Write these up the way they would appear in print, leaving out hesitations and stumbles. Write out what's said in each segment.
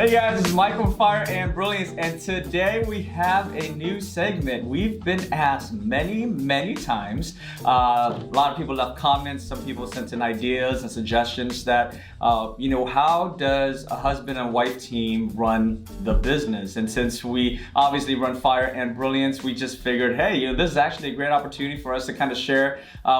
Hey guys, it's Michael from Fire and Brilliance, and today we have a new segment. We've been asked many times. A lot of people left comments, some people sent in ideas and suggestions that, how does a husband and wife team run the business? And since we obviously run Fire and Brilliance, we just figured, hey, this is actually a great opportunity for us to kind of share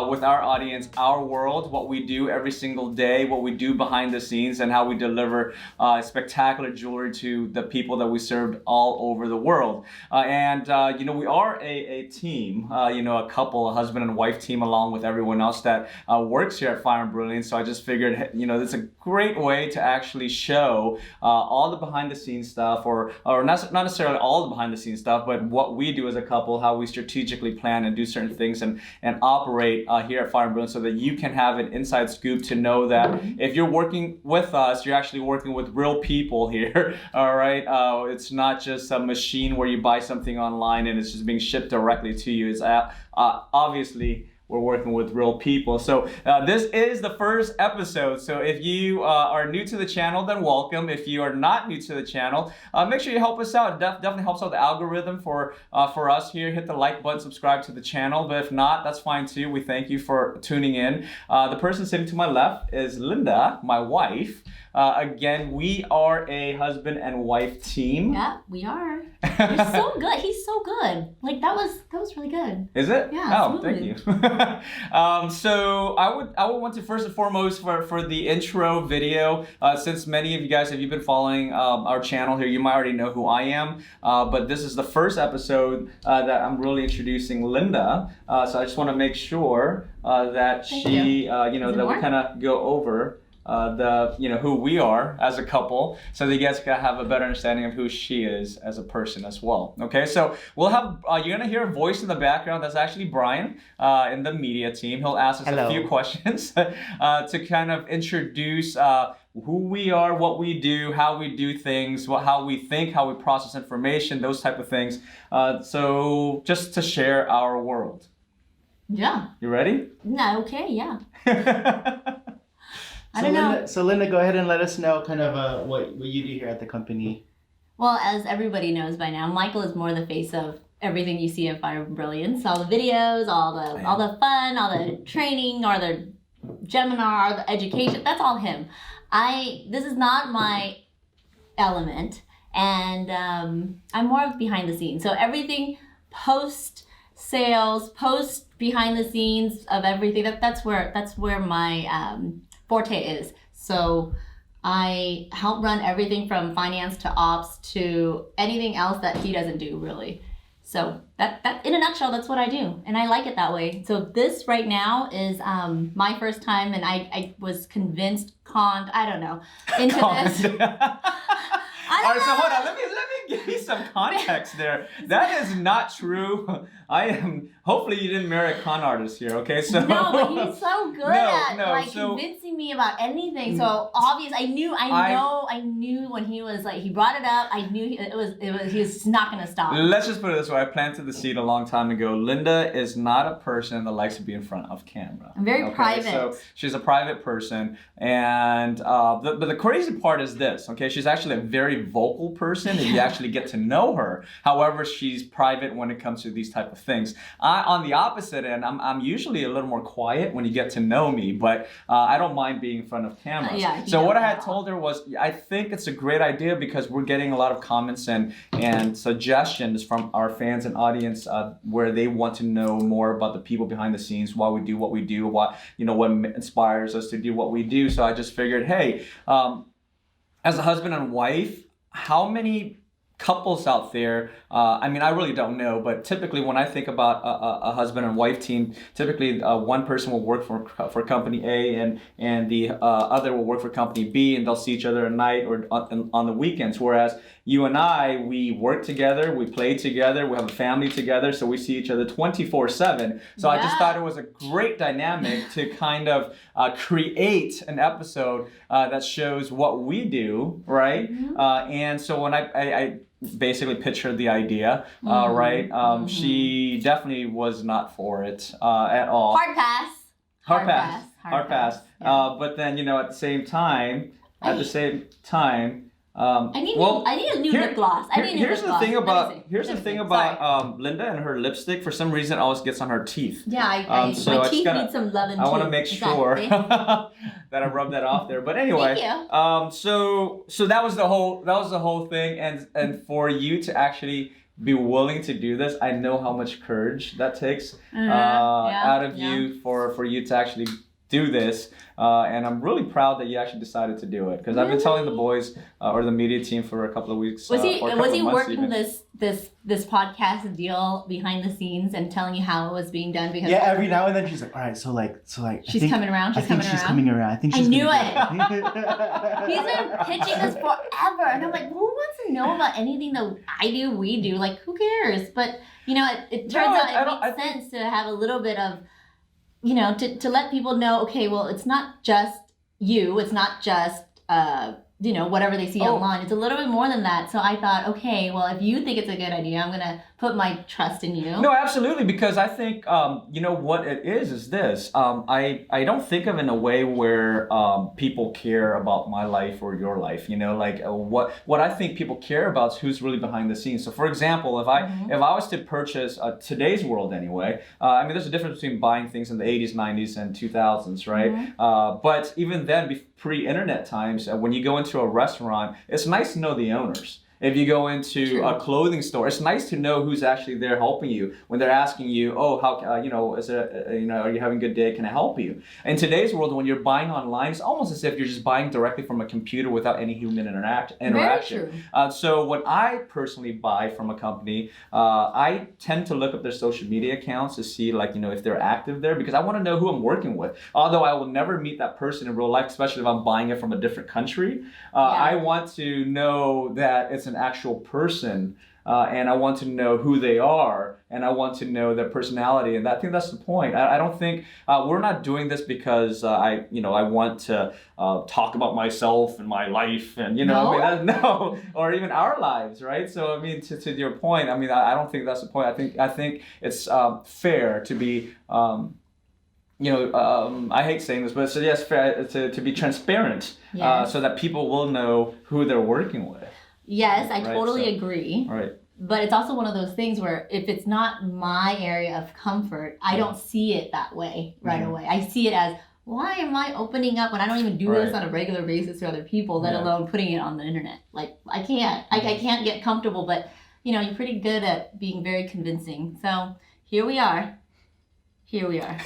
with our audience our world, what we do every single day, what we do behind the scenes, and how we deliver spectacular jewelry to the people that we served all over the world. We are a team, a couple, a husband and wife team, along with everyone else that works here at Fire and Brilliance. So I just figured, it's a great way to actually show all the behind the scenes stuff, or not necessarily all the behind the scenes stuff, but what we do as a couple, how we strategically plan and do certain things and operate here at Fire and Brilliance, so that you can have an inside scoop to know that if you're working with us, you're actually working with real people here. All right, it's not just a machine where you buy something online and it's just being shipped directly to you. It's obviously we're working with real people. So this is the first episode. So if you are new to the channel, then welcome. If you are not new to the channel, make sure you help us out. It definitely helps out the algorithm for us here. Hit the like button, subscribe to the channel. But if not, that's fine too. We thank you for tuning in. The person sitting to my left is Linda, my wife. Again, we are a husband and wife team. Yeah, we are. You're so good. He's so good. Like that was really good. Is it? Yeah. Oh, thank you. So I would want to first and foremost for the intro video, since many of you guys, if you've been following our channel here, you might already know who I am. But this is the first episode that I'm really introducing Linda. So I just want to make sure that we kind of go over who we are as a couple, so that you guys can have a better understanding of who she is as a person as well. Okay, so we'll have you're gonna hear a voice in the background. That's actually Brian in the media team. He'll ask us a few questions to kind of introduce who we are, what we do, how we do things, how we think, how we process information, those type of things. So just to share our world. Yeah. You ready? No. Okay. Yeah. So Linda, go ahead and let us know kind of what you do here at the company. Well, as everybody knows by now, Michael is more the face of everything you see at Fire Brilliance. All the videos, all the fun, all the training, or the seminar, the education. That's all him. This is not my element, and I'm more of behind the scenes. So everything post sales, post behind the scenes of everything. That's where my forte is. So I help run everything from finance to ops to anything else that he doesn't do, really. So that in a nutshell, that's what I do, and I like it that way. So this right now is my first time, and I was convinced, into this. All right, so hold on. Let me give you some context there. That is not true. Hopefully you didn't marry a con artist here, okay? So no, but he's so good at convincing me about anything. So obvious, I knew when he brought it up. I knew he was not gonna stop. Let's just put it this way. I planted the seed a long time ago. Linda is not a person that likes to be in front of camera. I'm very private. So she's a private person, and but the crazy part is this. Okay, she's actually a very vocal person if you actually get to know her. However, she's private when it comes to these type of things. On the opposite end, I'm usually a little more quiet when you get to know me, but I don't mind being in front of cameras. So what I had told her was, I think it's a great idea because we're getting a lot of comments and suggestions from our fans and audience where they want to know more about the people behind the scenes, why we do what we do, what inspires us to do what we do. So I just figured, hey, as a husband and wife, how many couples out there, I really don't know, but typically when I think about a husband and wife team, typically one person will work for company A and the other will work for company B, and they'll see each other at night or on the weekends. Whereas you and I, we work together, we play together, we have a family together, so we see each other 24/7. So I just thought it was a great dynamic to kind of create an episode that shows what we do, right? And so when I basically pitched the idea, right? She definitely was not for it at all. Hard pass. But then, at the same time, I need a new lip gloss. Here's the thing about Linda and her lipstick. For some reason, always gets on her teeth. Yeah, so my teeth need some love and I want to make sure that I rub that off there. But anyway, thank you. So that was the whole thing, and for you to actually be willing to do this, I know how much courage that takes out of you for you to actually do this, and I'm really proud that you actually decided to do it, because I've been telling the boys or the media team for a couple of weeks. Was he working this podcast deal behind the scenes and telling you how it was being done? Because every now and then she's like, all right, so like she's coming around. I think she's coming around. I knew it. He's been pitching this forever, and I'm like, who wants to know about anything that we do? Like, who cares? But it turns out it makes sense to have a little bit of, to let people know, okay, well, it's not just you. It's not just, whatever they see online. It's a little bit more than that. So I thought, okay, well, if you think it's a good idea, I'm going to put my trust in you. No, absolutely, because I think, what it is this. I don't think of it in a way where people care about my life or your life. What I think people care about is who's really behind the scenes. So, for example, if I was to purchase today's world anyway, there's a difference between buying things in the 80s, 90s, and 2000s, right? Mm-hmm. But even then, pre-internet times, when you go into a restaurant, it's nice to know the owners. If you go into a clothing store, it's nice to know who's actually there helping you when they're asking you, is it, are you having a good day? Can I help you? In today's world, when you're buying online, it's almost as if you're just buying directly from a computer without any human interaction. Very true. So when I personally buy from a company, I tend to look up their social media accounts to see, if they're active there, because I want to know who I'm working with. Although I will never meet that person in real life, especially if I'm buying it from a different country. I want to know that it's an actual person, and I want to know who they are, and I want to know their personality, and I think that's the point. I don't think we're not doing this because I want to talk about myself and my life, and no, or even our lives, right? So to your point, I don't think that's the point. I think it's fair to be. I hate saying this, but it's fair to be transparent, so that people will know who they're working with. Yes, I totally agree. Right. But it's also one of those things where if it's not my area of comfort, I don't see it that way right away. I see it as, why am I opening up when I don't even do this on a regular basis to other people, let alone putting it on the internet? Like, I can't. I can't get comfortable, but, you're pretty good at being very convincing. So here we are. Here we are.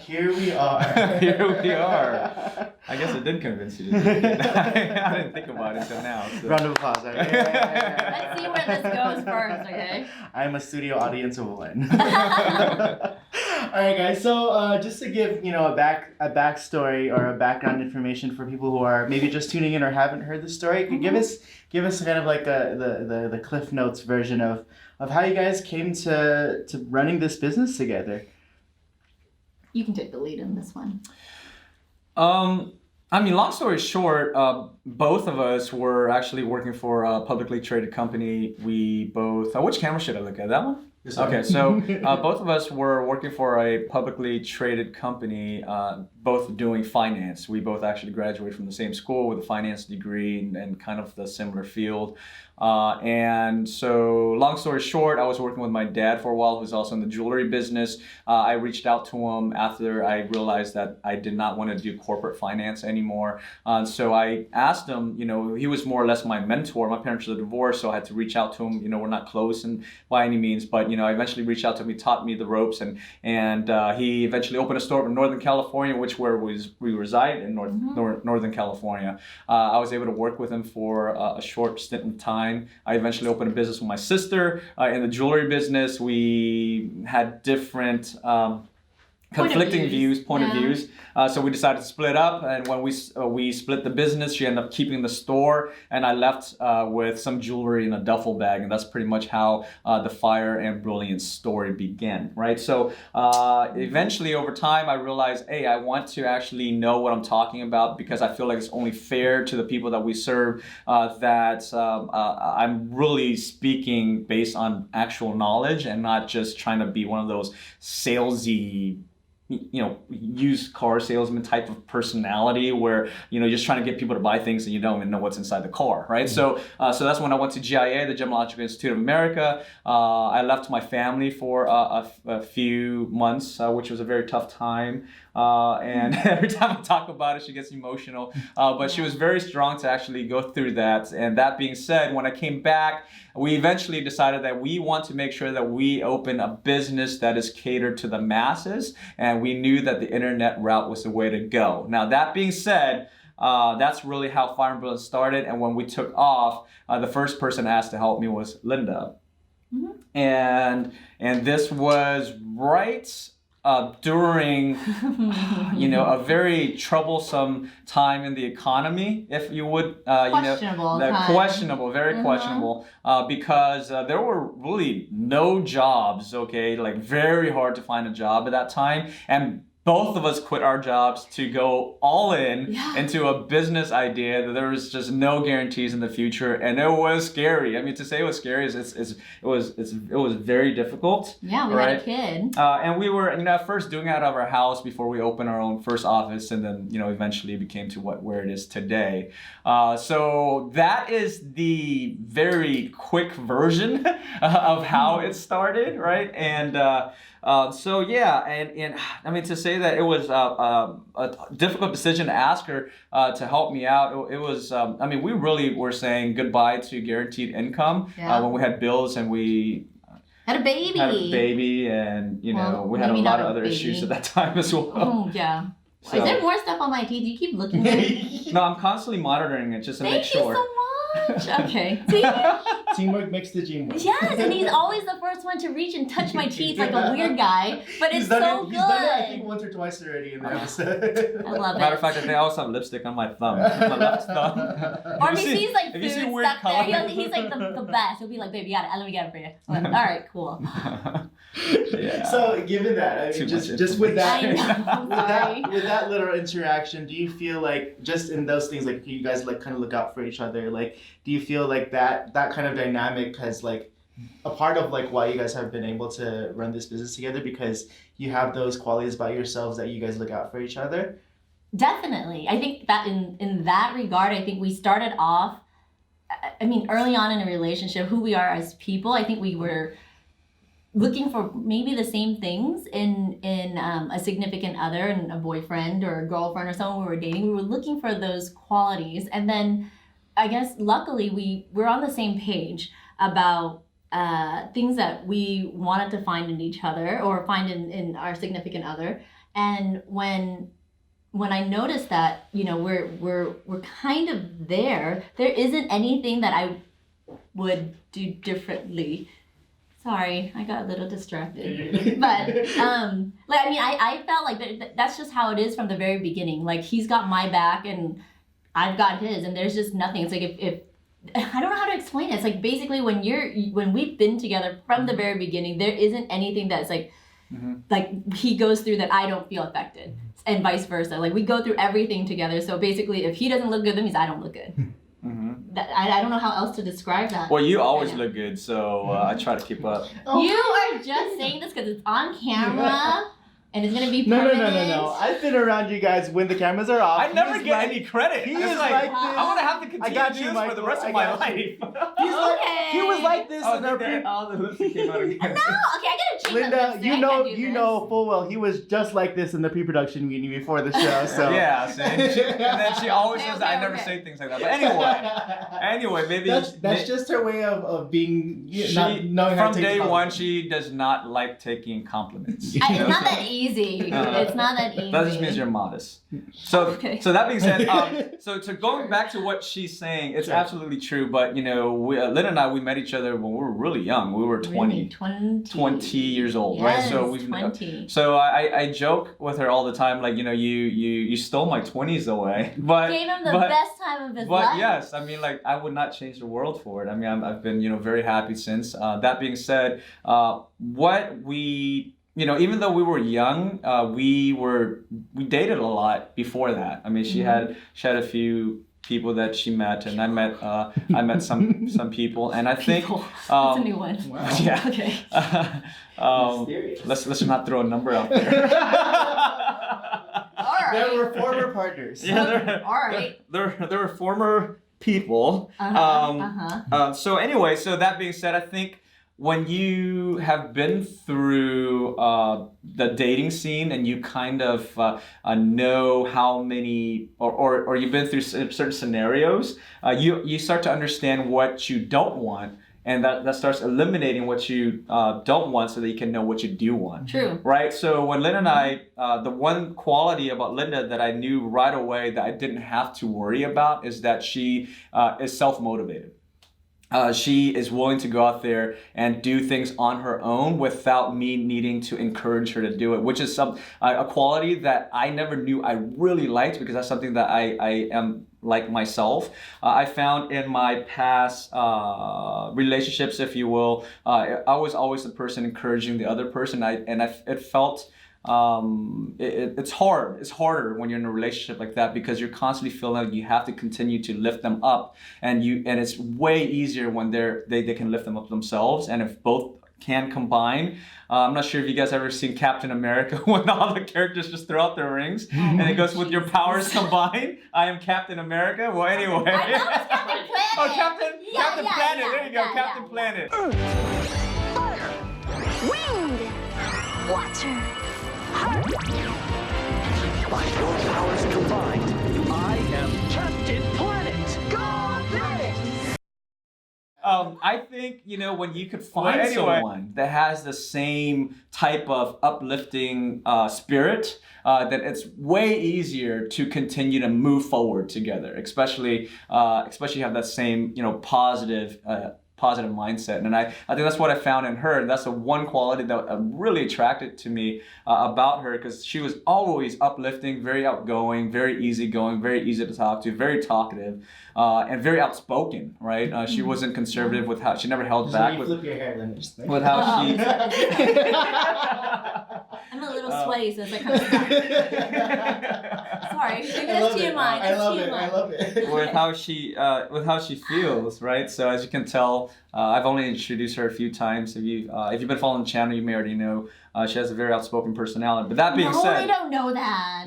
Here we are. Here we are. I guess it did convince you. I didn't think about it until now. So. Round of applause. Right? Let's see where this goes first, okay? I'm a studio audience of one. All right, guys. So just to give a backstory or a background information for people who are maybe just tuning in or haven't heard the story, give us kind of like the Cliff Notes version of how you guys came to running this business together. You can take the lead in this one. Long story short, both of us were actually working for a publicly traded company. We both, which camera should I look at? That one? Yes, okay, so both of us were working for a publicly traded company, both doing finance. We both actually graduated from the same school with a finance degree and kind of the similar field. And so long story short, I was working with my dad for a while, who's also in the jewelry business. I reached out to him after I realized that I did not want to do corporate finance anymore. So I asked him, he was more or less my mentor. My parents are divorced, so I had to reach out to him. We're not close and by any means, but I eventually reached out to him. He taught me the ropes, and he eventually opened a store in Northern California, where we reside in Northern California. I was able to work with him for a short stint in time. I eventually opened a business with my sister in the jewelry business. We had different conflicting point of views. So we decided to split up, and when we split the business, she ended up keeping the store, and I left with some jewelry in a duffel bag, and that's pretty much how the Fire and Brilliance story began, right? So eventually, over time, I realized, hey, I want to actually know what I'm talking about, because I feel like it's only fair to the people that we serve that I'm really speaking based on actual knowledge and not just trying to be one of those salesy used car salesman type of personality where you're just trying to get people to buy things and you don't even know what's inside the car, right? So that's when I went to GIA, the Gemological Institute of America. I left my family for a few months, which was a very tough time. And every time I talk about it, she gets emotional. But she was very strong to actually go through that. And that being said, when I came back, we eventually decided that we want to make sure that we open a business that is catered to the masses. And we knew that the internet route was the way to go. Now, that being said, that's really how Fire and Brilliance started. And when we took off, the first person asked to help me was Linda. Mm-hmm. And this was right during a very troublesome time in the economy, if you would, questionable, very questionable, because there were really no jobs, like very hard to find a job at that time, and both of us quit our jobs to go all in into a business idea that there was just no guarantees in the future, and it was scary. I mean, to say it was scary is it was very difficult. Yeah, we had a kid, and we were at first doing it out of our house before we opened our own first office, and then eventually it became to where it is today. So that is the very quick version of how it started, right? And so yeah, and I mean, to say that it was a difficult decision to ask her to help me out. It was, I mean, we really were saying goodbye to guaranteed income when we had bills and we had a baby, and we had a lot of other issues at that time as well. Oh yeah. So, is there more stuff on my teeth? You keep looking at it. No, I'm constantly monitoring it just to make sure. Thank you so much. Okay. Teamwork makes the dream work. Yes, and he's always the first one to reach and touch my teeth like a weird guy, but it's so good. He's done it, I think, once or twice already in the episode. I love it. Matter of fact, I also have lipstick on my thumb. My left thumb. Or if he sees like food stuck there, he's like the best. He'll be like, baby, let me get it for you. I'm like, all right, cool. Yeah. So given that, I mean, just with that, I know, with that little interaction, do you feel like just in those things, like you guys like kind of look out for each other, like do you feel like that kind of dynamic has like a part of like why you guys have been able to run this business together, because you have those qualities about yourselves that you guys look out for each other? Definitely. I think that in that regard, I think we started off, I mean, early on in a relationship, who we are as people, I think we were looking for maybe the same things in a significant other and a boyfriend or a girlfriend or someone we were dating. We were looking for those qualities, and then I guess luckily we're on the same page about things that we wanted to find in each other or find in our significant other. And when I noticed that we're kind of there isn't anything that I would do differently. Sorry, I got a little distracted. But, like, I mean, I felt like that's just how it is from the very beginning. Like, he's got my back and I've got his, and there's just nothing. It's like if I don't know how to explain it. It's like basically when we've been together from the very beginning, there isn't anything that's like, like he goes through that I don't feel affected, and vice versa. Like, we go through everything together. So basically, if he doesn't look good, that means I don't look good. I don't know how else to describe that. Well, you always look good, so I try to keep up. You are just saying this because it's on camera and it's gonna be permanent. No. I've been around you guys when the cameras are off. I never get any credit. He is like this. I want to have to continue to do this for the rest of my life. He was like this in our the lipstick came out again. No, okay, I gotta change Linda, you know full well he was just like this in the pre-production meeting before the show. So yeah, see? And then she always says that I never say things like that. But anyway, maybe that's just her way of being not knowing how to take from day one. She does not like taking compliments. It's not that easy. It's not that easy. That just means you're modest. So that being said, so going back to what she's saying, it's absolutely true. But Lynn and I, we met each other when we were really young. We were 20 years old, yes, right? So 20. So I joke with her all the time, like you stole my 20s away. But gave him the best time of his life. But yes, I mean, like I would not change the world for it. I mean, I've been very happy since. That being said, what we even though we were young, we dated a lot before that. I mean, she had a few people that she met, and I met some people, and I think That's a new one. Wow. yeah. Okay. Let's not throw a number out there. All right. There were former partners. Yeah, All right. there were former people. So anyway, so that being said, I think when you have been through the dating scene and you kind of know how many, or you've been through certain scenarios, you start to understand what you don't want, and that starts eliminating what you don't want so that you can know what you do want. True. Right? So when Linda and I, the one quality about Linda that I knew right away that I didn't have to worry about is that she is self-motivated. She is willing to go out there and do things on her own without me needing to encourage her to do it, which is a quality that I never knew I really liked, because that's something that I am like myself. I found in my past relationships, if you will, I was always the person encouraging the other person. It felt it's hard. It's harder when you're in a relationship like that, because you're constantly feeling like you have to continue to lift them up, and it's way easier when they can lift them up themselves. And if both can combine, I'm not sure if you guys ever seen Captain America when all the characters just throw out their rings and it goes, with your powers combined, I am Captain America. Well, anyway. I know it's Captain Planet. Oh, Captain Planet. There you go, Captain yeah. Planet. Fire, wind, water, by your powers combined, I am Captain Planet. Go Planet! I think, when you could find someone that has the same type of uplifting spirit, then it's way easier to continue to move forward together, especially have that same, positive mindset. And I think that's what I found in her. And that's the one quality that really attracted to me about her, because she was always uplifting, very outgoing, very easygoing, very easy to talk to, very talkative, and very outspoken, right? She wasn't conservative with how, she never held back with flip your hair, then with how she... I'm a little sweaty, so it's like kind of stuck. Sorry, maybe that's TMI. I love it. with how she feels, right? So as you can tell, I've only introduced her a few times. If you've been following the channel, you may already know she has a very outspoken personality. But that being said, they don't know that.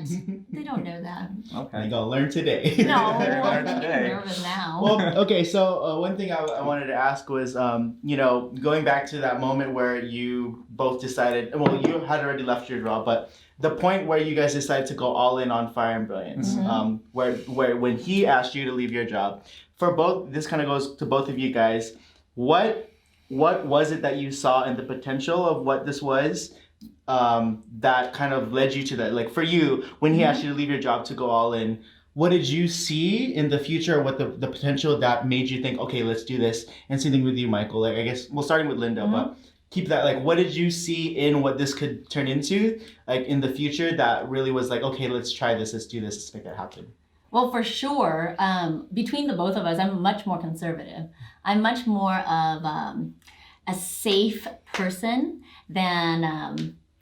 They don't know that. Okay, You gotta learn today. No, Learn I'm today. nervous now. Well, okay, so one thing I wanted to ask was, going back to that moment where you both decided, well, you had already left your job, but the point where you guys decided to go all in on Fire and Brilliance, where when he asked you to leave your job, for both, this kind of goes to both of you guys, what was it that you saw in the potential of what this was that kind of led you to that? Like for you, when he asked you to leave your job to go all in, what did you see in the future, what the potential that made you think, okay, let's do this? And same thing with you, Michael. Like, I guess, well, starting with Linda, but keep that, like, what did you see in what this could turn into, like, in the future that really was like, okay, let's try this, let's do this, let's make that happen? Well, for sure, between the both of us, I'm much more conservative. I'm much more of a safe person than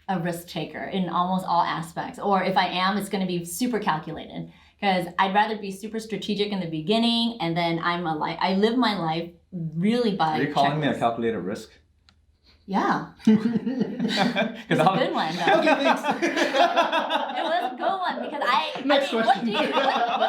a risk taker in almost all aspects. Or if I am, it's going to be super calculated, because I'd rather be super strategic in the beginning, and then I live my life really by. Are you calling me a checklists. calculated risk? Yeah. It's a good one, though. It was a good one, because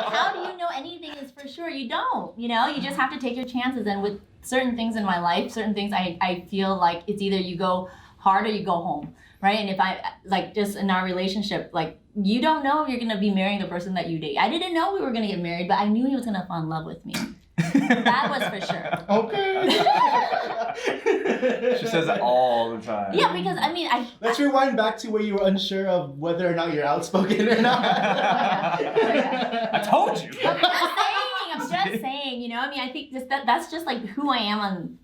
how do you know anything is for sure? You don't, you just have to take your chances. And with certain things in my life, certain things I feel like it's either you go hard or you go home, right? And if I, like, just in our relationship, like, you don't know if you're going to be marrying the person that you date. I didn't know we were going to get married, but I knew he was going to fall in love with me. That was for sure. Okay. She says it all the time. Yeah, because Let's rewind back to where you were unsure of whether or not you're outspoken or not. I told you. I'm just saying, I think that's just like who I am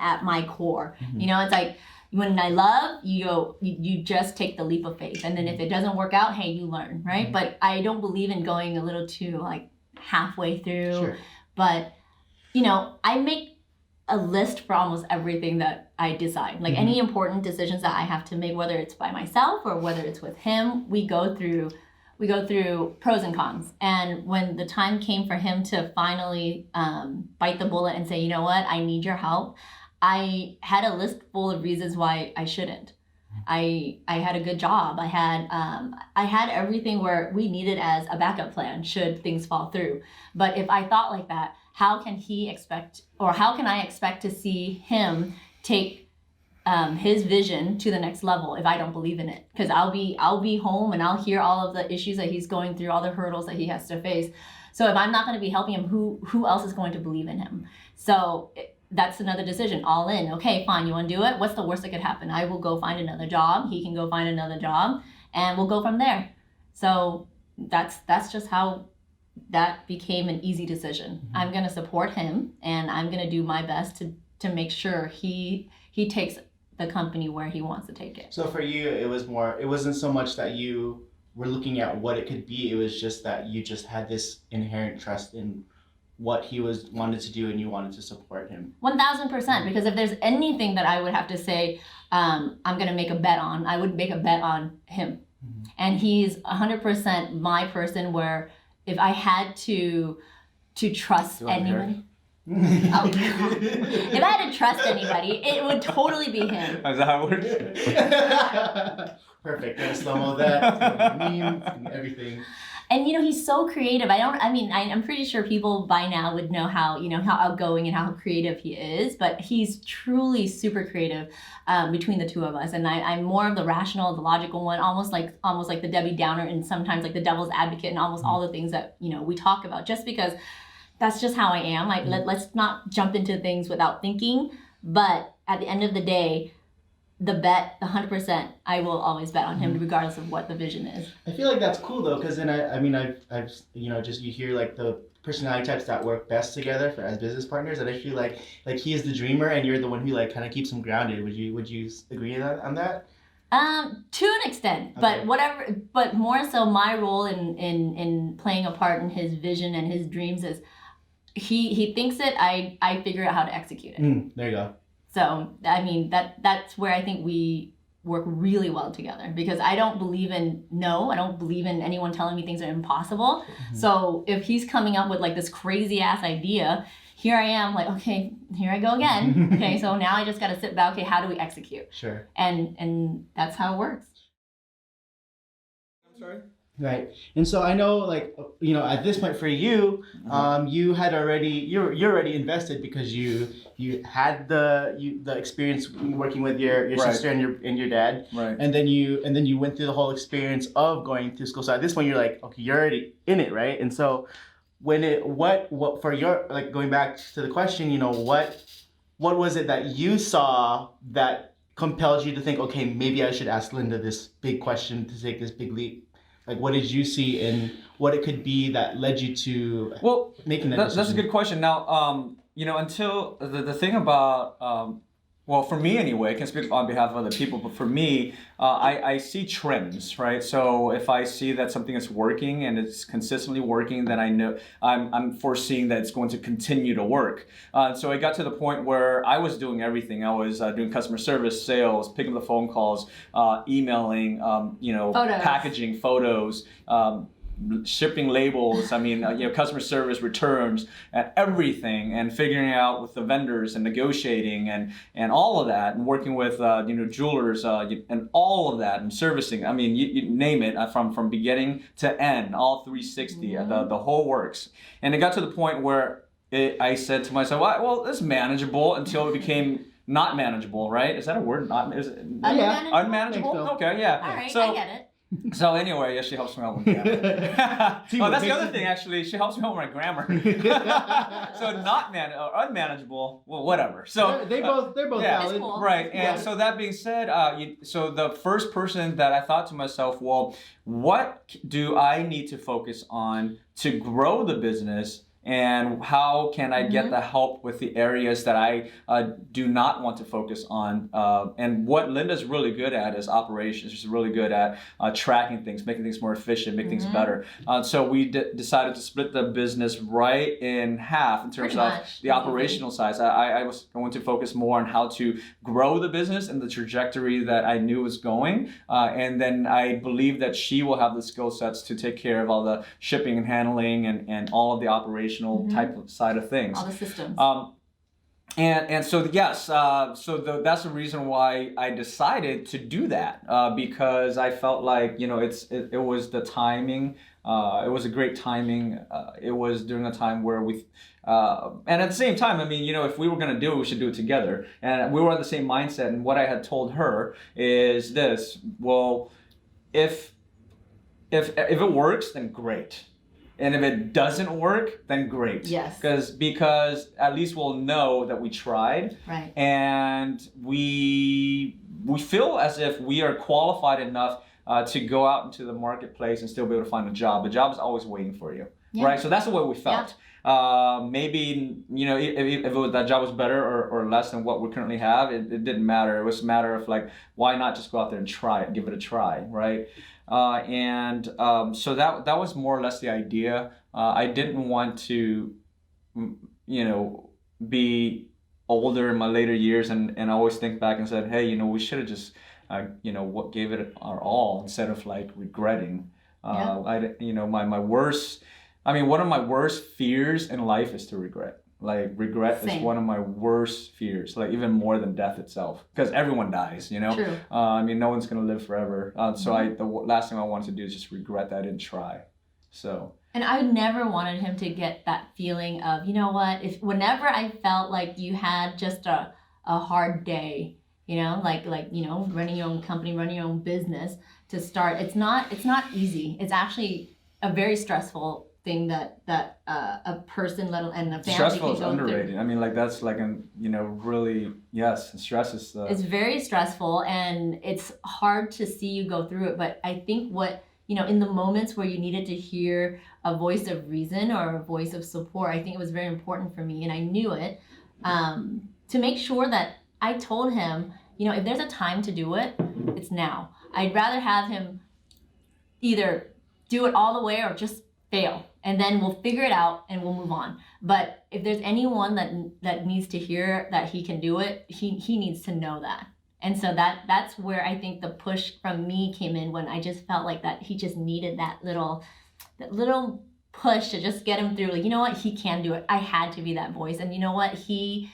at my core. It's like, when I love, you just take the leap of faith. And then if it doesn't work out, hey, you learn, right? But I don't believe in going a little too, like, halfway through. Sure. But, I make a list for almost everything that I decide. Like any important decisions that I have to make, whether it's by myself or whether it's with him, we go through we go through pros and cons. And when the time came for him to finally bite the bullet and say, you know what, I need your help, I had a list full of reasons why I shouldn't. I had a good job. I had everything where we needed as a backup plan should things fall through. But if I thought like that, how can I expect to see him take his vision to the next level if I don't believe in it? Because I'll be home and I'll hear all of the issues that he's going through, all the hurdles that he has to face. So if I'm not going to be helping him, who else is going to believe in him? So that's another decision. All in. Okay, fine. You want to do it? What's the worst that could happen? I will go find another job. He can go find another job, and we'll go from there. So that's just how that became an easy decision. Mm-hmm. I'm going to support him, and I'm going to do my best to make sure he takes the company where he wants to take it. So for you, it wasn't so much that you were looking at what it could be. It was just that you just had this inherent trust in what he wanted to do, and you wanted to support him. 1000%. Because if there's anything that I would have to say, I'm gonna make a bet on, I would make a bet on him. Mm-hmm. And he's 100% my person. Where if I had to trust anyone, oh, if I had to trust anybody, it would totally be him. Is that how it works? Perfect. Gonna slow-mo that. Memes and everything. And he's so creative. I'm pretty sure people by now would know how outgoing and how creative he is, but he's truly super creative between the two of us. And I'm more of the rational, the logical one, almost like the Debbie Downer, and sometimes like the devil's advocate, and almost all the things that we talk about, just because that's just how I am. Let's not jump into things without thinking. But at the end of the day, the 100%, I will always bet on him, regardless of what the vision is. I feel like that's cool though, because then I've you hear like the personality types that work best together as business partners, and I feel like he is the dreamer and you're the one who like kind of keeps him grounded. Would you agree on that? To an extent, okay. but more so my role in playing a part in his vision and his dreams is he thinks it, I figure out how to execute it. There you go. So, that's where I think we work really well together, because I don't believe in anyone telling me things are impossible. Mm-hmm. So if he's coming up with like this crazy ass idea, here I am like, okay, here I go again. Okay, so now I just got to sit back. Okay, how do we execute? Sure. And that's how it works. I'm sorry? Right. And so I know, like, at this point for you, you're already invested, because you had the experience working with your right. sister and your dad. Right. And then you went through the whole experience of going through school. So at this point you're like, okay, you're already in it, right? And so what for your, like, going back to the question, what was it that you saw that compelled you to think, okay, maybe I should ask Linda this big question to take this big leap? Like, what did you see in what it could be that led you to making that decision? That's a good question. Now, until the thing about, for me anyway, I can speak on behalf of other people, but for me, I see trends, right? So if I see that something is working and it's consistently working, then I know I'm foreseeing that it's going to continue to work. So I got to the point where I was doing everything. I was doing customer service, sales, picking up the phone calls, emailing, photos. Packaging, photos, shipping labels, customer service, returns, and everything, and figuring out with the vendors and negotiating and all of that, and working with jewelers and all of that, and servicing. You name it, from beginning to end, all 360, the whole works. And it got to the point where I said to myself, well, it's manageable, until it became not manageable, right? Is that a word? Unmanageable? So. Okay, yeah. All right, so, I get it. So anyway, yeah, she helps me out with that. That's the other thing, actually. She helps me out with my grammar. So not unmanageable. Well, whatever. So they're both valid. Cool. Right. And so that being said, so the first person that I thought to myself, well, what do I need to focus on to grow the business and how can I get the help with the areas that I do not want to focus on. And what Linda's really good at is operations. She's really good at tracking things, making things more efficient, making things better. So we decided to split the business right in half in terms of the operational side. I was going to focus more on how to grow the business and the trajectory that I knew was going. And then I believe that she will have the skill sets to take care of all the shipping and handling and all of the operational type of side of things. All the systems. And so yes, that's the reason why I decided to do that, because I felt like, you know, it was the timing. It was a great timing. It was during a time where and at the same time, I mean, you know, if we were going to do it, we should do it together. And we were on the same mindset. And what I had told her is this: well, if it works, then great. And if it doesn't work, then great. Yes. Because at least we'll know that we tried. Right. And we feel as if we are qualified enough to go out into the marketplace and still be able to find a job. The job is always waiting for you. Yeah. Right. So that's the way we felt. Yeah. Maybe, you know, if that job was better or less than what we currently have, it didn't matter. It was a matter of like, why not just go out there and try it, give it a try, right? So that was more or less the idea. I didn't want to, you know, be older in my later years and always think back and said, hey, you know, we should have just, you know, what gave it our all instead of like regretting. You know, one of my worst fears in life is to regret. Like regret is one of my worst fears, like even more than death itself, because everyone dies, you know. True. I mean, no one's gonna live forever. So the last thing I wanted to do is just regret that I didn't try. So. And I never wanted him to get that feeling of, you know what, whenever I felt like you had just a hard day, you know, like you know, running your own company, running your own business to start, it's not easy. It's actually a very stressful thing that a person and a family stressful can go is underrated through. I mean, like that's like you know, really, yes, stress is it's very stressful, and it's hard to see you go through it. But I think what, you know, in the moments where you needed to hear a voice of reason or a voice of support, I think it was very important for me, and I knew it, to make sure that I told him, you know, if there's a time to do it, it's now. I'd rather have him either do it all the way or just fail, and then we'll figure it out and we'll move on. But if there's anyone that needs to hear that he can do it, he needs to know that. And so that's where I think the push from me came in, when I just felt like that he just needed that little push to just get him through. Like, you know what, he can do it. I had to be that voice. And you know what, he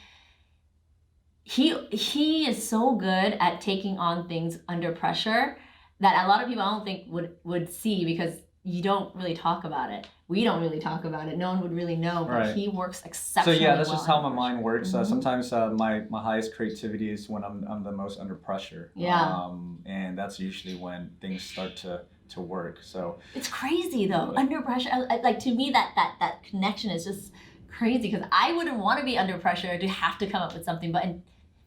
is so good at taking on things under pressure that a lot of people I don't think would see, because you don't really talk about it. We don't really talk about it. No one would really know, but he works exceptionally well. So yeah, that's just how my mind works. Sometimes my highest creativity is when I'm the most under pressure. Yeah. And that's usually when things start to work. So it's crazy though, under pressure. Like, to me, that connection is just crazy, because I wouldn't want to be under pressure to have to come up with something, but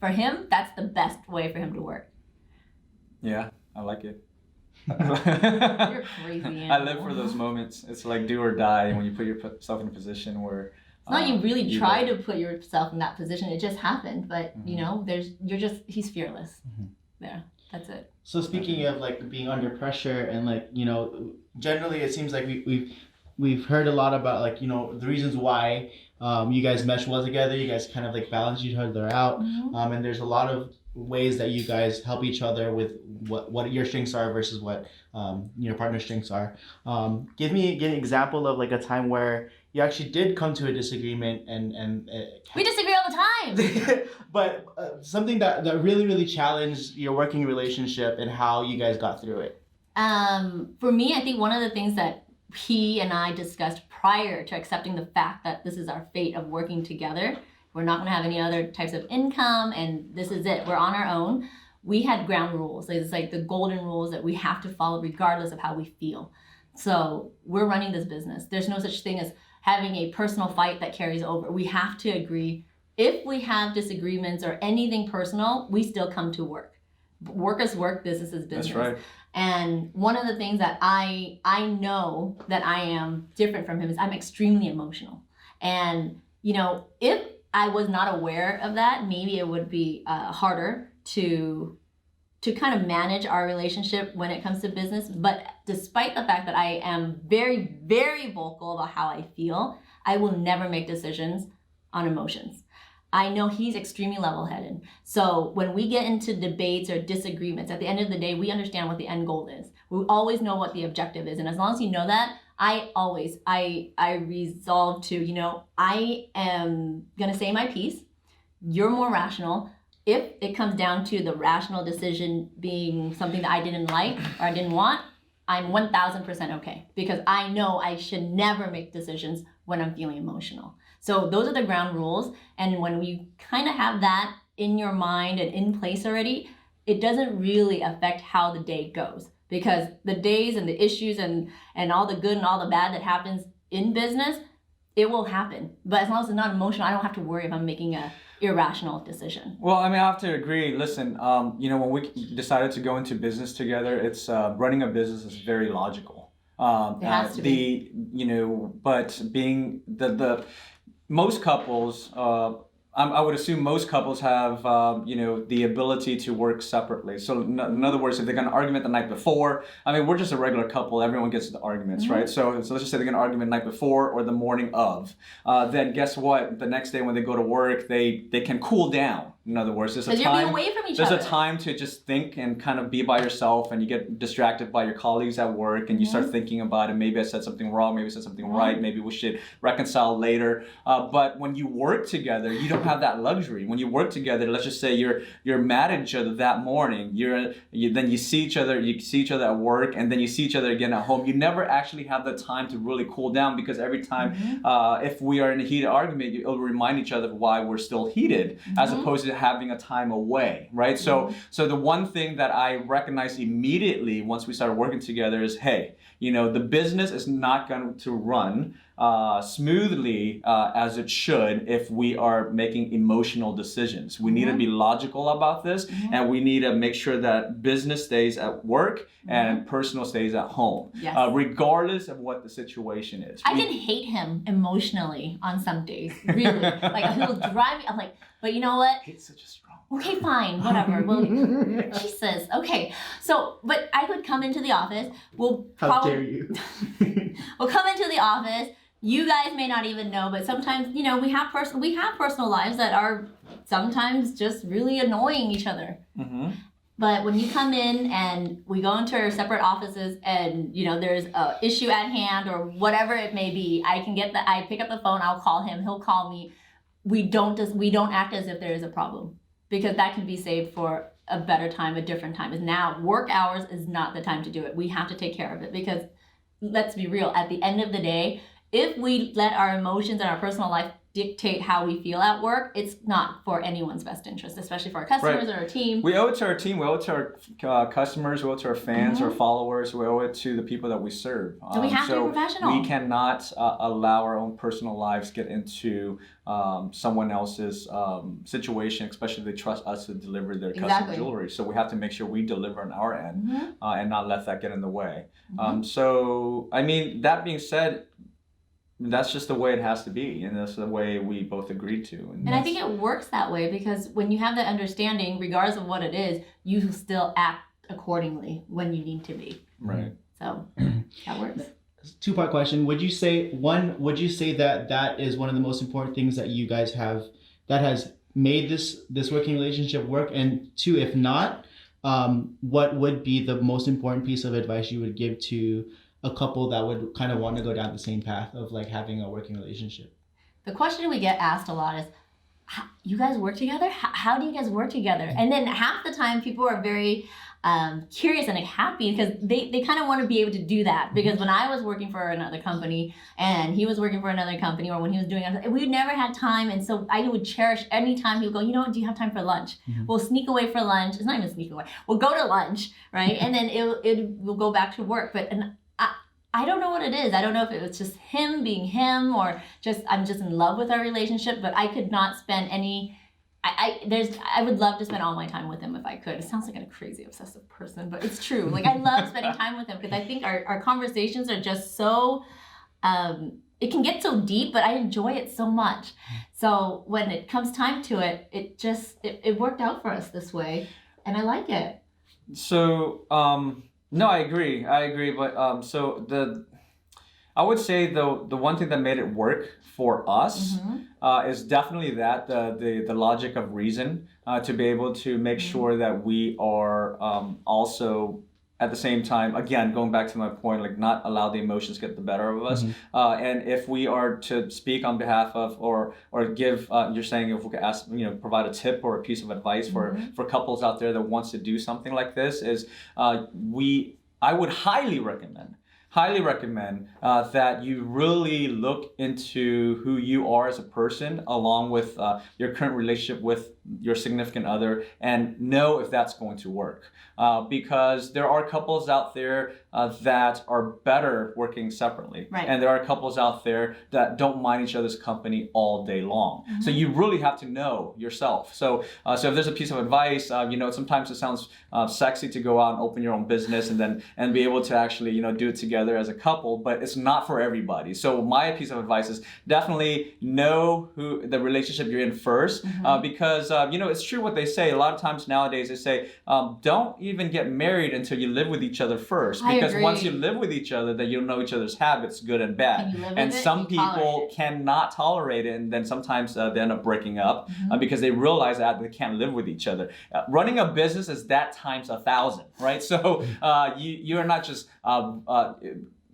for him, that's the best way for him to work. Yeah, I like it. You're crazy animal. I live for those moments. It's like do or die when you put yourself in a position where it's not you really try to put yourself in that position. It just happened. But you know, he's fearless. There, that's it. So speaking of like being under pressure and like, you know, generally it seems like we've heard a lot about like, you know, the reasons why you guys mesh well together. You guys kind of like balance each other out. And there's a lot of ways that you guys help each other with what your strengths are versus what your partner's strengths are. Give me an example of like a time where you actually did come to a disagreement and we disagree all the time. But something that really, really challenged your working relationship and how you guys got through it. For me, I think one of the things that he and I discussed prior to accepting the fact that this is our fate of working together, we're not going to have any other types of income, and this is it, we're on our own. We had ground rules. It's like the golden rules that we have to follow regardless of how we feel. So we're running this business. There's no such thing as having a personal fight that carries over. We have to agree. If we have disagreements or anything personal, we still come to work. Work is work, business is business. That's right. And one of the things that I know that I am different from him is I'm extremely emotional. And, you know, if I was not aware of that, maybe it would be harder to kind of manage our relationship when it comes to business. But despite the fact that I am very, very vocal about how I feel, I will never make decisions on emotions. I know he's extremely level-headed. So when we get into debates or disagreements, at the end of the day, we understand what the end goal is. We always know what the objective is. And as long as you know that, I resolve to, you know, I am going to say my piece. You're more rational. If it comes down to the rational decision being something that I didn't like or I didn't want, I'm 1000% okay, because I know I should never make decisions when I'm feeling emotional. So those are the ground rules. And when we kind of have that in your mind and in place already, it doesn't really affect how the day goes, because the days and the issues and all the good and all the bad that happens in business, it will happen. But as long as it's not emotional, I don't have to worry if I'm making a irrational decision. Well, I mean, I have to agree. Listen, you know, when we decided to go into business together, it's running a business is very logical. It has to be. You know, but being the most couples, I would assume most couples have, you know, the ability to work separately. So in other words, if they got an argument the night before, I mean, we're just a regular couple. Everyone gets the arguments, right? So let's just say they get an argument the night before or the morning of. Then guess what? The next day when they go to work, they can cool down. In other words, there's a Because you're time. being away from each There's other. a time to just think and kind of be by yourself, and you get distracted by your colleagues at work, and you start thinking about it. Maybe I said something wrong. Maybe I said something right. Maybe we should reconcile later. But when you work together, you don't have that luxury. When you work together, let's just say you're mad at each other that morning. Then you see each other. You see each other at work, and then you see each other again at home. You never actually have the time to really cool down, because every time, if we are in a heated argument, it'll remind each other why we're still heated, as opposed to having a time away, right? So the one thing that I recognized immediately once we started working together is, hey, you know, the business is not going to run smoothly as it should if we are making emotional decisions. We need to be logical about this, and we need to make sure that business stays at work and personal stays at home, regardless of what the situation is. I can hate him emotionally on some days, really. Like, he'll drive me, I'm like, but you know what? It's such a strong. Okay, fine, whatever. Well, Jesus. Okay. So, but I would come into the office. How dare you? We'll come into the office. You guys may not even know, but sometimes, you know, we have personal lives that are sometimes just really annoying each other. But when you come in and we go into our separate offices and, you know, there's an issue at hand or whatever it may be, I pick up the phone, I'll call him, he'll call me. We don't act as if there is a problem, because that can be saved for a better time, a different time. Is now work hours is not the time to do it. We have to take care of it, because let's be real, at the end of the day, if we let our emotions and our personal life dictate how we feel at work, it's not for anyone's best interest, especially for our customers or our team. We owe it to our team, we owe it to our customers, we owe it to our fans, our followers, we owe it to the people that we serve. So we have to be professional. We cannot allow our own personal lives get into someone else's situation, especially if they trust us to deliver their custom jewelry. So we have to make sure we deliver on our end and not let that get in the way. So, I mean, that being said, that's just the way it has to be, and that's the way we both agreed to. And I think it works that way, because when you have that understanding, regardless of what it is, you still act accordingly when you need to be. Right. So that works. Two-part question. Would you say that is one of the most important things that you guys have that has made this working relationship work? And two, if not, what would be the most important piece of advice you would give to a couple that would kind of want to go down the same path of like having a working relationship? The question we get asked a lot is, you guys work together? How do you guys work together? And then half the time people are very curious and like happy, because they kind of want to be able to do that. Because when I was working for another company and he was working for another company, or when he was doing it, we never had time. And so I would cherish any time he would go, you know what, do you have time for lunch? We'll sneak away for lunch. It's not even sneak away. We'll go to lunch, right? And then we'll go back to work. But I don't know what it is. I don't know if it was just him being him, or just I'm just in love with our relationship. But I could not spend any. I would love to spend all my time with him if I could. It sounds like a crazy obsessive person, but it's true. Like, I love spending time with him, because I think our conversations are just so it can get so deep, but I enjoy it so much. So when it comes time to it, it worked out for us this way, and I like it. So, no, I agree. But I would say the one thing that made it work for us is definitely that the logic of reason to be able to make sure that we are also at the same time, again, going back to my point, like not allow the emotions get the better of us. And if we are to speak on behalf of or give, you're saying if we could ask, provide a tip or a piece of advice for couples out there that wants to do something like this, is I would highly recommend that you really look into who you are as a person, along with your current relationship with your significant other, and know if that's going to work. Because there are couples out there that are better working separately. Right. And there are couples out there that don't mind each other's company all day long. So you really have to know yourself. So if there's a piece of advice, sometimes it sounds sexy to go out and open your own business and be able to actually, do it together as a couple, but it's not for everybody. So my piece of advice is definitely know who the relationship you're in first, because it's true what they say. A lot of times nowadays they say, don't even get married until you live with each other first. Because once you live with each other, then you'll know each other's habits, good and bad. And some people cannot tolerate it, and then sometimes they end up breaking up because they realize that they can't live with each other. Running a business is that times 1,000, right? So you're not just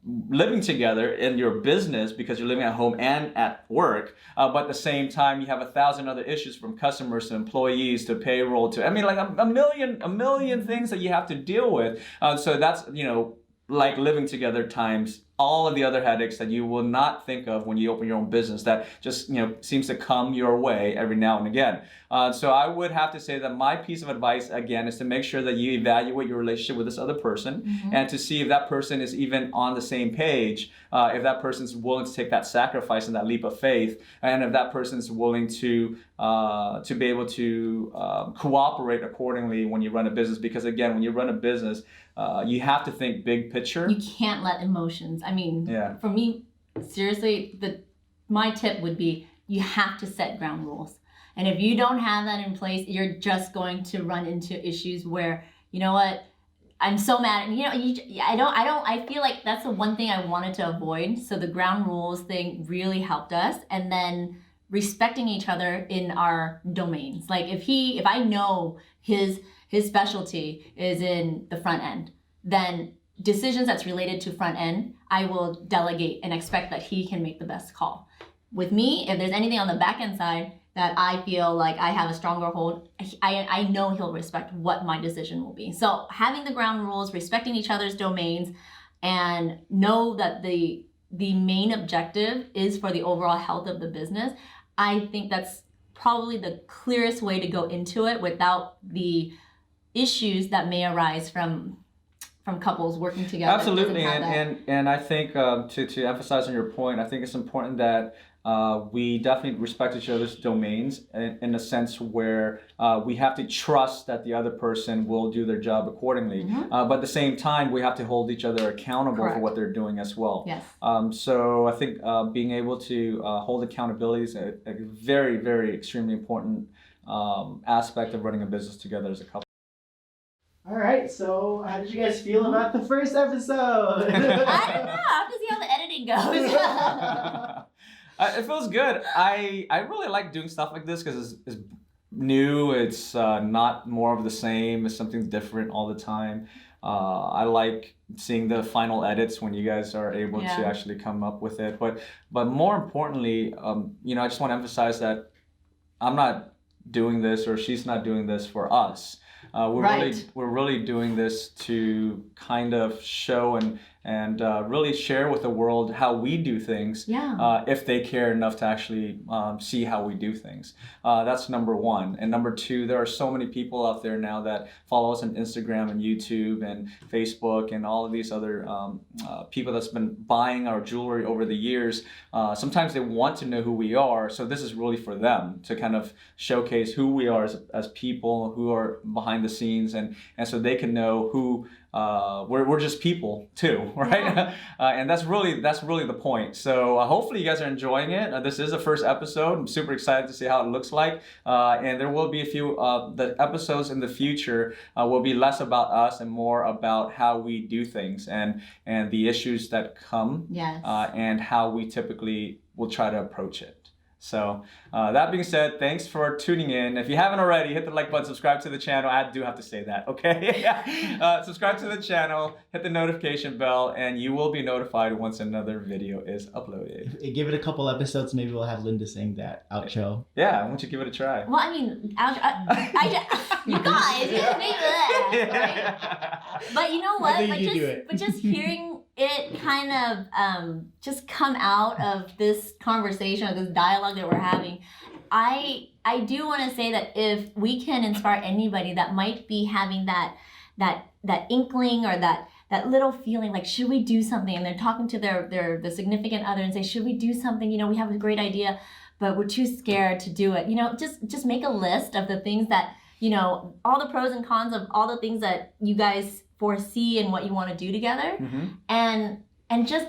living together in your business because you're living at home and at work, but at the same time you have 1,000 other issues, from customers to employees to payroll to a million things that you have to deal with. So that's like living together times all of the other headaches that you will not think of when you open your own business that just seems to come your way every now and again. So I would have to say that my piece of advice again is to make sure that you evaluate your relationship with this other person and to see if that person is even on the same page, if that person's willing to take that sacrifice and that leap of faith, and if that person's willing to be able to cooperate accordingly when you run a business. Because again, when you run a business, you have to think big picture. You can't let emotions. For me, seriously, my tip would be you have to set ground rules. And if you don't have that in place, you're just going to run into issues where, I'm so mad. I feel like that's the one thing I wanted to avoid. So the ground rules thing really helped us. And then respecting each other in our domains. Like if I know his specialty is in the front end, then decisions that's related to front end, I will delegate and expect that he can make the best call. With me, if there's anything on the back end side that I feel like I have a stronger hold, I know he'll respect what my decision will be. So having the ground rules, respecting each other's domains, and know that the main objective is for the overall health of the business, I think that's probably the clearest way to go into it without the issues that may arise from couples working together. Absolutely, and I think to emphasize on your point, I think it's important that we definitely respect each other's domains in a sense where we have to trust that the other person will do their job accordingly. But at the same time, we have to hold each other accountable for what they're doing as well. Yes. So I think being able to hold accountability is a very, very extremely important aspect of running a business together as a couple. All right, so how did you guys feel about the first episode? I don't know. I have to see how the editing goes. It feels good. I really like doing stuff like this because it's new. It's not more of the same. It's something different all the time. I like seeing the final edits when you guys are able to actually come up with it. But more importantly, I just want to emphasize that I'm not doing this or she's not doing this for us. We're really doing this to kind of show and really share with the world how we do things, if they care enough to actually see how we do things. That's number one. And number two, there are so many people out there now that follow us on Instagram and YouTube and Facebook and all of these other people that's been buying our jewelry over the years. Sometimes they want to know who we are, so this is really for them to kind of showcase who we are as people who are behind the scenes, and so they can know who we're just people too, right? And that's really the point. So hopefully you guys are enjoying it. This is the first episode. I'm super excited to see how it looks like. And there will be a few the episodes in the future will be less about us and more about how we do things and the issues that come. Yes. And how we typically will try to approach it. So that being said, thanks for tuning in. If you haven't already, hit the like button, subscribe to the channel. I do have to say that, okay? Subscribe to the channel, hit the notification bell, and you will be notified once another video is uploaded. Give it a couple episodes, maybe we'll have Linda sing that outro. Yeah, why don't you give it a try? Well, I mean, you guys, you just made that, right? But you know what? But just hearing it kind of just come out of this conversation or this dialogue that we're having, I do want to say that if we can inspire anybody that might be having that inkling or that little feeling like, should we do something, and they're talking to the significant other and say, should we do something, we have a great idea but we're too scared to do it, just make a list of the things that, all the pros and cons of all the things that you guys foresee and what you want to do together. Mm-hmm. And just,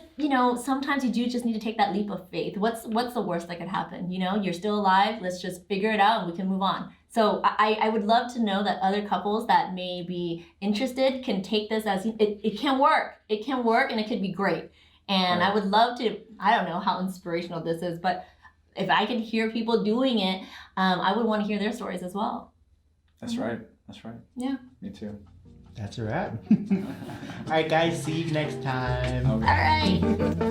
sometimes you do just need to take that leap of faith. What's the worst that could happen? You're still alive. Let's just figure it out and we can move on. So I would love to know that other couples that may be interested can take this as it can work. It can work and it could be great. And I would love to, I don't know how inspirational this is, but if I could hear people doing it, I would want to hear their stories as well. That's right. That's right. Yeah. Me too. That's a wrap. All right, guys. See you next time. Okay. All right.